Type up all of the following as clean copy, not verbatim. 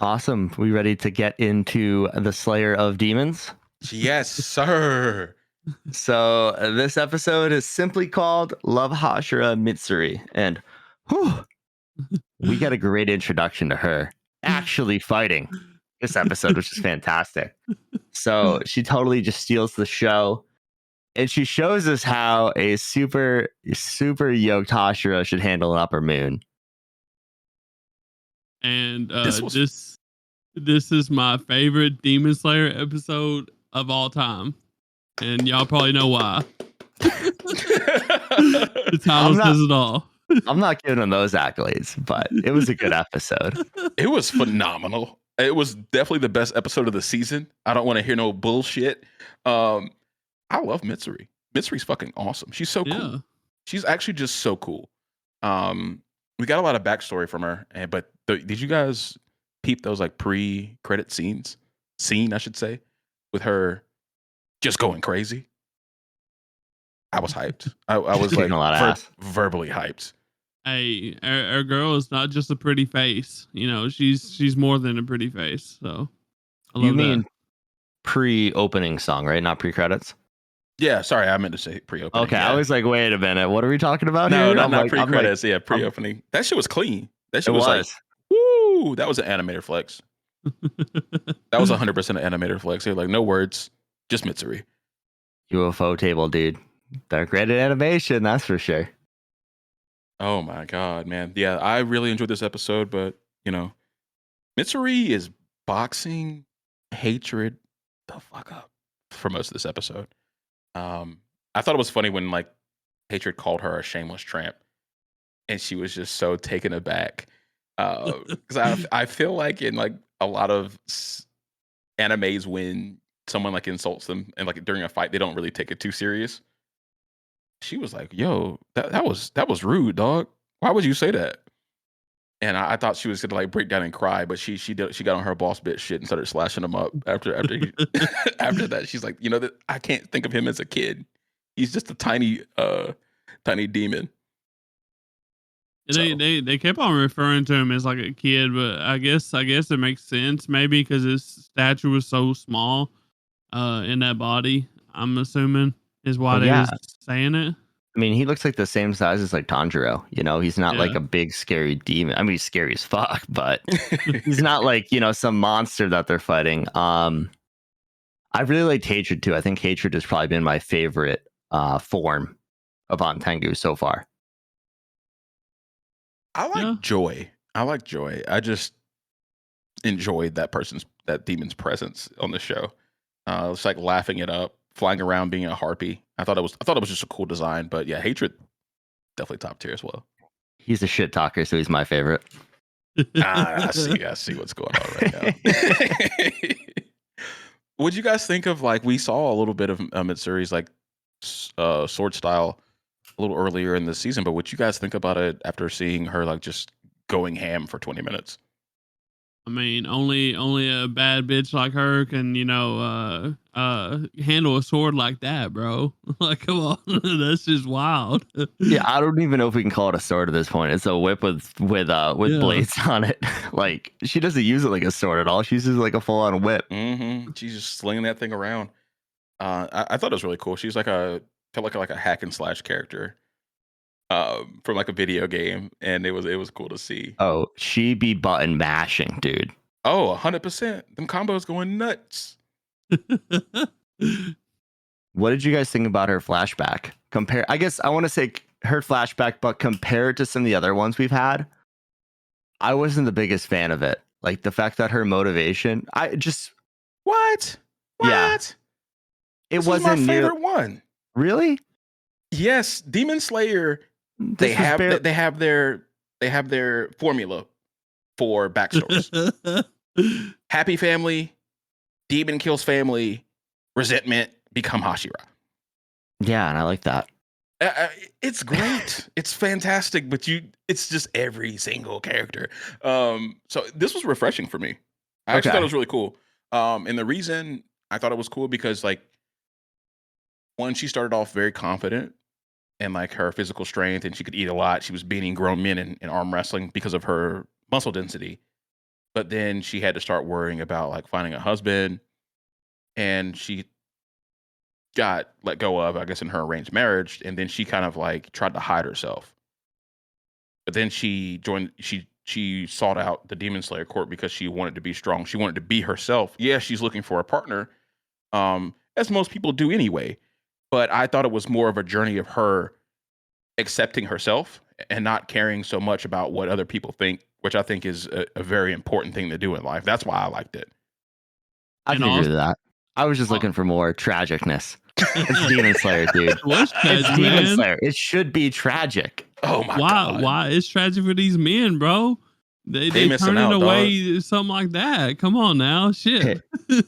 Awesome. We ready to get into the Slayer of Demons? Yes, sir. So this episode is simply called Love Hashira Mitsuri, and whew, we got a great introduction to her actually fighting. This episode was just fantastic. So she totally just steals the show, and she shows us how a super yoked Hashira should handle an upper moon. And this is my favorite Demon Slayer episode of all time, and y'all probably know why. The title says it all. I'm not giving them those accolades, but it was a good episode. It was phenomenal. It was definitely the best episode of the season. I don't want to hear no bullshit. I love Mitsuri. Mitsuri's fucking awesome. She's so cool. Yeah. She's actually just so cool. We got a lot of backstory from her, but did you guys peep those like pre-credit scene, I should say, with her just going crazy? I was hyped. I was like a lot of ass. verbally hyped. Hey, our girl is not just a pretty face. You know, she's more than a pretty face. So I love you mean that. Pre-opening song, right? Not pre-credits? Yeah, sorry, I meant to say pre-opening. Okay, yeah. I was like, wait a minute, what are we talking about no, here? not pre-credits. Yeah, pre-opening. That shit was clean. That shit was like, woo! That was an animator flex. That was 100% an animator flex. They're like, no words, just Mitsuri. UFO table, dude. They're great at animation, that's for sure. Oh my god, man. Yeah, I really enjoyed this episode, but you know, Mitsuri is boxing hatred the fuck up for most of this episode. I thought it was funny when like Hatred called her a shameless tramp, and she was just so taken aback. Because I feel like in like a lot of animes, when someone like insults them and like during a fight, they don't really take it too serious. She was like, "Yo, that was rude, dog. Why would you say that?" And I thought she was gonna like break down and cry, but she got on her boss bitch shit and started slashing him up after after that. She's like, that I can't think of him as a kid. He's just a tiny demon. They kept on referring to him as like a kid, but I guess it makes sense maybe because his stature was so small in that body. I'm assuming is why they was saying it. I mean, he looks like the same size as like Tanjiro. He's not like a big scary demon. I mean, he's scary as fuck, but he's not like some monster that they're fighting. I really liked Hatred too. I think Hatred has probably been my favorite form of Tengu so far. I like Joy. I just enjoyed that demon's presence on the show. It's like laughing it up, flying around, being a harpy. I thought it was just a cool design. But yeah, Hatred definitely top tier as well. He's a shit talker, so he's my favorite. I see what's going on right now. What'd you guys think of, like, we saw a little bit of Mitsuri's like sword style a little earlier in the season, but what you guys think about it after seeing her like just going ham for 20 minutes? I mean, only a bad bitch like her can, handle a sword like that, bro. Like, come on, that's just wild. Yeah, I don't even know if we can call it a sword at this point. It's a whip with blades on it. Like, she doesn't use it like a sword at all. She uses like a full on whip. Mm-hmm. She's just slinging that thing around. I thought it was really cool. She's like felt like a hack and slash character from like a video game, and it was cool to see. Oh, she be button mashing, dude. Oh, 100%. Them combos going nuts. What did you guys think about her flashback? I guess I want to say her flashback, but compared to some of the other ones we've had, I wasn't the biggest fan of it. Like the fact that her motivation, What? Yeah. It this wasn't my favorite one. Really? Yes, Demon Slayer. They have their formula for backstories. Happy family, demon kills family, resentment, become Hashira. Yeah, and I like that. It's great. It's fantastic, but it's just every single character. So this was refreshing for me. I actually thought it was really cool. And the reason I thought it was cool because like one, she started off very confident and like her physical strength, and she could eat a lot. She was beating grown men in arm wrestling because of her muscle density. but then she had to start worrying about like finding a husband, and she got let go of, I guess, in her arranged marriage, and then she kind of like tried to hide herself. But then she sought out the Demon Slayer Court because she wanted to be strong. She wanted to be herself. Yeah, she's looking for a partner, as most people do anyway. But I thought it was more of a journey of her accepting herself and not caring so much about what other people think, which I think is a very important thing to do in life. That's why I liked it. I And can agree also, with that. I was just looking for more tragicness. It's Demon Slayer, dude. it was It's tragic, Demon man. Slayer. It should be tragic. Oh my Why? god! Why? It's tragic for these men, bro. They missing turning out, away something like that. Come on now, shit.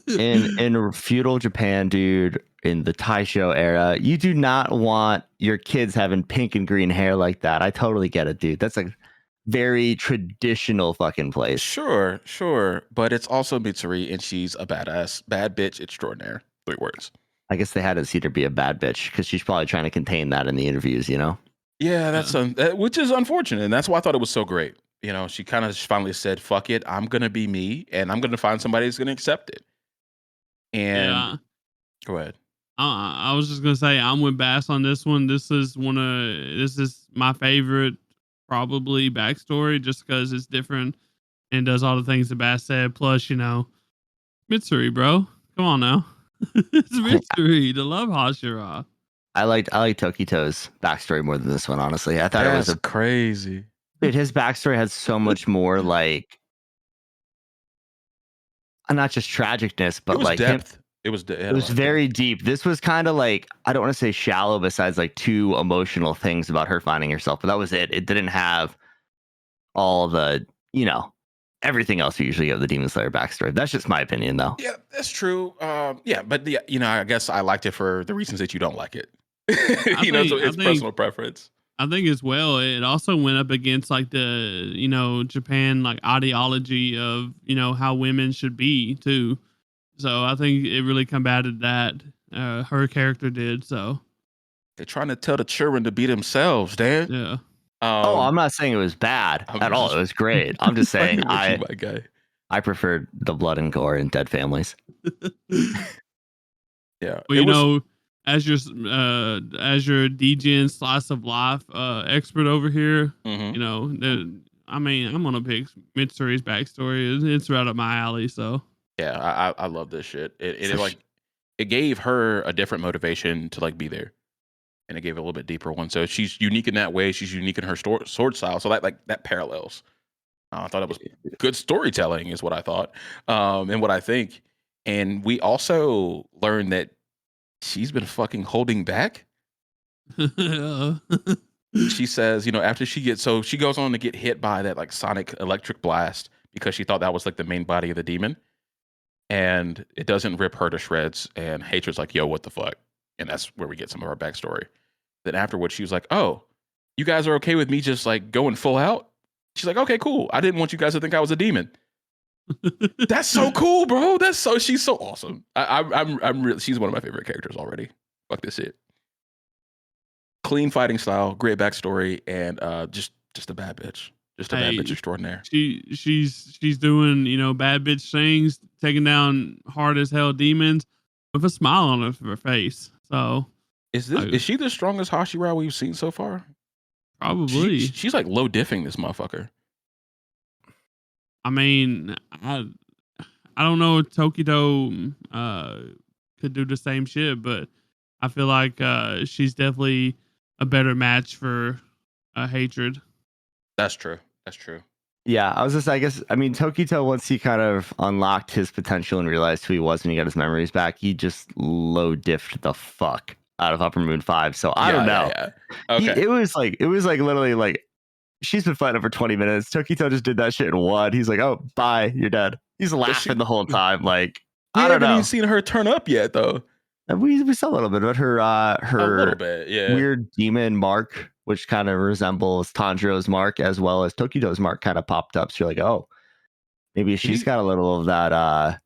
In feudal Japan, dude, in the Taisho era, you do not want your kids having pink and green hair like that. I totally get it, dude. That's a very traditional fucking place. Sure, but it's also Mitsuri, and she's a bad bitch extraordinaire. 3 words. I guess they had to see her be a bad bitch because she's probably trying to contain that in the interviews, you know? Yeah, that's which is unfortunate, and that's why I thought it was so great. You know, she kind of finally said, "Fuck it, I'm gonna be me, and I'm gonna find somebody who's gonna accept it." And Yeah. go ahead. I was just gonna say I'm with Bass on this one. This is my favorite probably backstory just because it's different and does all the things that Bass said. Plus, Mitsuri, bro. Come on now. It's Mitsuri, the love Hashira. I like Tokito's backstory more than this one, honestly. I thought it was crazy. Dude, his backstory has so much more like not just tragicness, but It was like depth. it was very deep. This was kind of like, I don't want to say shallow besides like 2 emotional things about her finding herself, but that was it. It didn't have all the, everything else you usually get with the Demon Slayer backstory. That's just my opinion though. Yeah, that's true. Yeah, but I guess I liked it for the reasons that you don't like it. So it's personal preference. I think as well, it also went up against like the, Japan like ideology of, how women should be too. So I think it really combated that. Her character did. So they're trying to tell the children to be themselves, Dan. yeah. I'm not saying it was bad at all. It was great. I'm just saying my guy. I preferred the blood and gore and dead families. Yeah. Well, as your Degens slice of life expert over here, mm-hmm. I'm gonna pick Mitsuri's backstory. It's right up my alley. So yeah, I love this shit. It gave her a different motivation to like be there, and it gave a little bit deeper one. So she's unique in that way. She's unique in her sword style. So that parallels. I thought it was good storytelling, is what I thought, and what I think. And we also learned that she's been fucking holding back. She says, after she goes on to get hit by that like sonic electric blast because she thought that was like the main body of the demon. And it doesn't rip her to shreds. And Hatred's like, yo, what the fuck? And that's where we get some of our backstory. Then afterwards, she was like, oh, you guys are okay with me just like going full out? She's like, okay, cool. I didn't want you guys to think I was a demon. That's so cool, bro. She's so awesome. I'm really, she's one of my favorite characters already. Fuck this shit. Clean fighting style, great backstory, and just a bad bitch. Just a bad bitch extraordinaire. She's doing, bad bitch things, taking down hard as hell demons with a smile on her face. So is she the strongest Hashira we've seen so far? Probably. She's like low diffing this motherfucker. I mean, I don't know if Tokito could do the same shit, but I feel like she's definitely a better match for Hatred. That's true. Yeah, Tokito, once he kind of unlocked his potential and realized who he was when he got his memories back, he just low diffed the fuck out of Upper Moon 5. So I don't know. Yeah. Okay. It was like literally like, she's been fighting for 20 minutes. Tokito just did that shit in one. He's like, oh, bye, you're dead. He's laughing the whole time. Like, I don't know. We haven't even seen her turn up yet, though. We saw a little bit about her a little bit, yeah. Weird demon mark, which kind of resembles Tanjiro's mark, as well as Tokito's mark kind of popped up. So you're like, oh, maybe she's got a little of that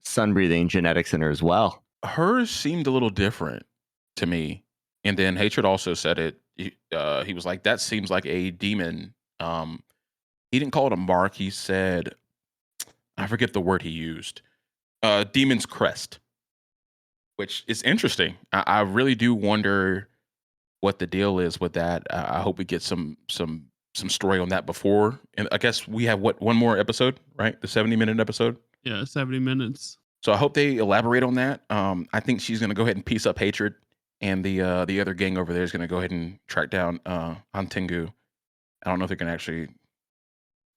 sun breathing genetics in her as well. Hers seemed a little different to me. And then Hatred also said it. He was like, that seems like a demon. He didn't call it a mark. He said I forget the word he used. Demon's Crest, which is interesting. I really do wonder what the deal is with that. I hope we get some story on that before. And I guess we have one more episode, right? The 70-minute episode. Yeah, 70 minutes. So I hope they elaborate on that. I think she's gonna go ahead and piece up Hatred, and the other gang over there is gonna go ahead and track down Hantengu. I don't know if they're gonna actually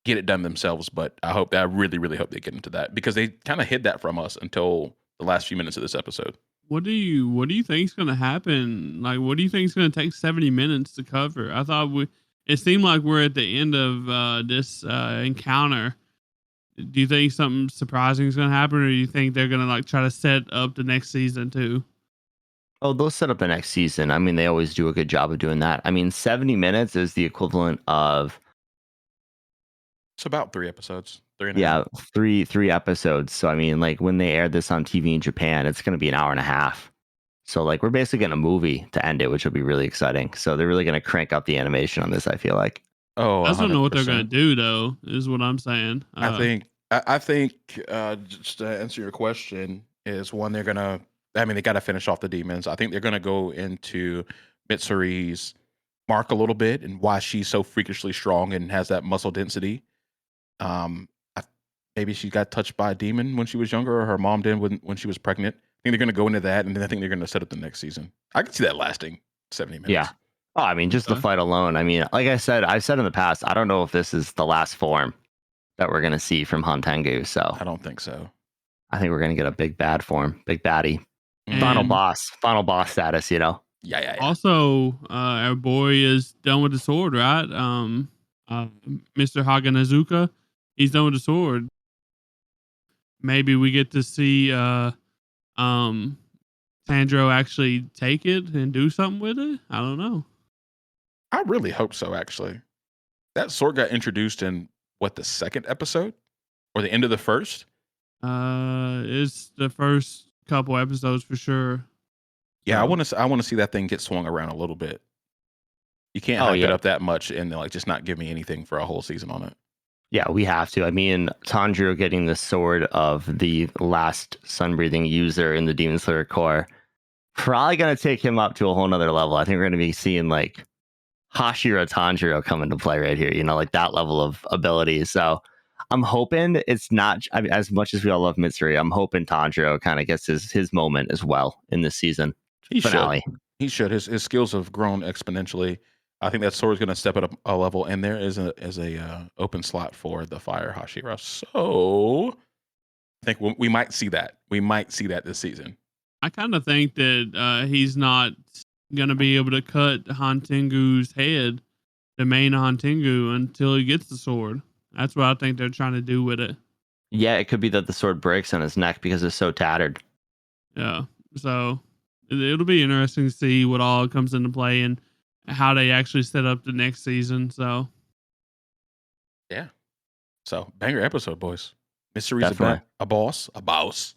get it done themselves, but I really, really hope they get into that because they kind of hid that from us until the last few minutes of this episode. What do you think is going to happen? Like, what do you think is going to take 70 minutes to cover? I thought it seemed like we're at the end of this encounter. Do you think something surprising is going to happen, or do you think they're going to like try to set up the next season too? Oh, they'll set up the next season. I mean, they always do a good job of doing that. I mean, 70 minutes is the equivalent of It's about 3 episodes. 3.5. three episodes. So I mean, like when they aired this on TV in Japan, it's going to be an hour and a half. So like we're basically getting a movie to end it, which will be really exciting. So they're really going to crank up the animation on this, I feel like. Oh, I just don't know what they're 100%. going to do though. Is what I'm saying. I think just to answer your question is one they're gonna. I mean, they got to finish off the demons. I think they're gonna go into Mitsuri's mark a little bit and why she's so freakishly strong and has that muscle density. Maybe she got touched by a demon when she was younger, or her mom did when she was pregnant. I think they're gonna go into that, and then I think they're gonna set up the next season. I can see that lasting 70 minutes. Yeah. Oh, I mean, just the fight alone. I mean, like I've said in the past, I don't know if this is the last form that we're going to see from Hantengu. So I don't think so. I think we're going to get a big bad form, big baddie, And final boss status, you know? Yeah. Also, our boy is done with the sword, right? Mr. Haganazuka, he's done with the sword. Maybe we get to see Sandro actually take it and do something with it. I don't know. I really hope so, actually. That sword got introduced in the second episode? Or the end of the first? It's the first couple episodes for sure. Yeah, So. I want to see that thing get swung around a little bit. You can't hype it up that much and like just not give me anything for a whole season on it. Yeah, we have to. I mean, Tanjiro getting the sword of the last sun-breathing user in the Demon Slayer Corps, probably going to take him up to a whole nother level. I think we're going to be seeing like Hashira Tanjiro come into play right here, you know, like that level of ability. So I'm hoping it's not, I mean, as much as we all love Mitsuri, I'm hoping Tanjiro kind of gets his moment as well in this season finale. He should. His skills have grown exponentially. I think that sword is going to step it up a level, and there is a open slot for the Fire Hashira. So I think we might see that. We might see that this season. I kind of think that he's not going to be able to cut Hantengu's head, the main Hantengu, until he gets the sword. That's what I think they're trying to do with it. Yeah, it could be that the sword breaks on his neck because it's so tattered. Yeah, so it'll be interesting to see what all comes into play and how they actually set up the next season. So, yeah. So, banger episode, boys. Mitsuri's a boss.